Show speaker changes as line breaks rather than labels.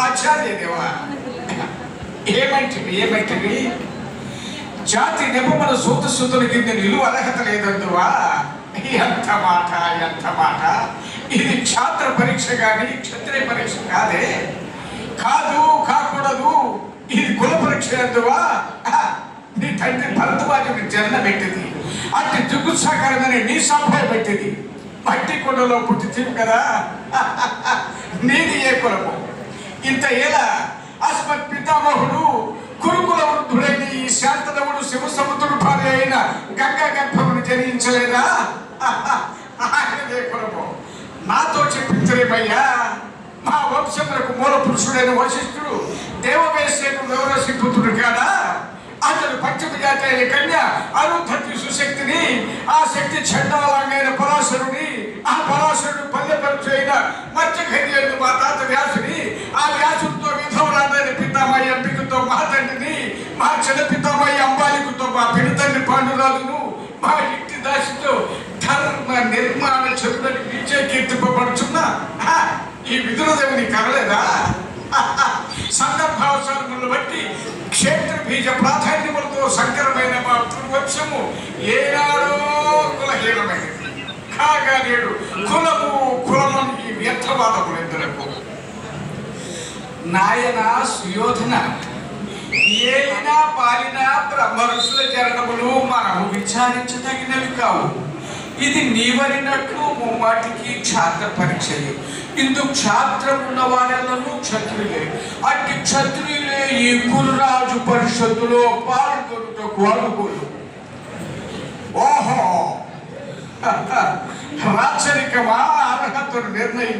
ఆచార్య దేవా, ఏమంటివి జాతి నెపమల సూతసుతుల కింద నిలువ అర్హత లేదందువా? ఎంత మాట! ఇది క్షాత్ర పరీక్ష కానీ క్షత్రియ పరీక్ష కాదే. కాకూడదు. ఇది కుల పరీక్ష అందువా? నీ తండ్రి భరద్వాజుని జన్మ పెట్టింది, అట్టి జుగుత్సాకరమని నీ సంభవం పెట్టింది. మట్టి కొండలో పుట్టింది కదా, నీది ఏ కులము? ఇంత ఎలా అస్మత్ పితామహుడు కురుకుల వృద్ధుడైన ఈ శాంతనవుడు శివసముద్రుడు భార్య అయిన గంగా గర్భమును జనించలేదా? ఆయనదే కులము. నాతో చెప్పించలేమయ్యా. మా వంశములకు మూల పురుషుడైన వశిష్ఠుడు దేవవేశ్యకు దేవరసి పుత్రుడు కాదా? అతడు పంచమ జాతి అయిన కన్య అరుంధతి సుశక్తిని, ఆ శక్తి చండాలంగైన పరాశరుని, ఆ పరాశరుడు పల్లెపరుచు అయిన మత్స్యఖైర్యుడు మా తాత వ్యాసుని, ఆ వ్యాసుడితో విధవరాదైన పితామయ్య ఎంపికతో మా తండ్రిని, మా చిన్న పితామయ్య అంబాలికతో మా పినతండ్రి పాండురాజును, మా ఇంటి దాసితో ధర్మ నిర్మాణ చదువులని విజయ కీర్తింపబడుచున్న ఈ విదురదేవుని కనలేదా? సందర్భావసరములను బట్టి క్షేత్ర బీజ ప్రాధాన్యములతో సంకరమైన మా పూర్వవంశము ఏనాడో కులహీనమైనది కాగా నేడు కులము ఈ వ్యర్థవాదములు ఎందులకు. నాయన సుయోధన, ఏలినా పాలినా బ్రహ్మ ఋషుల చరణములు మనము విచారించదగినవి కావు. ఇది నీవరినట్లు ముమ్మాటికి క్షాత్ర పరీక్షలే. ఇందు క్షాత్రం ఉన్న వారెల్లరూ క్షత్రులే. అట్టి క్షత్రియులే ఈ కుర్రాజు పరిషత్తులో పాల్గొనుటకు అనుకూలు. ఓహో, రాచరికమా అర్హతను నిర్ణయం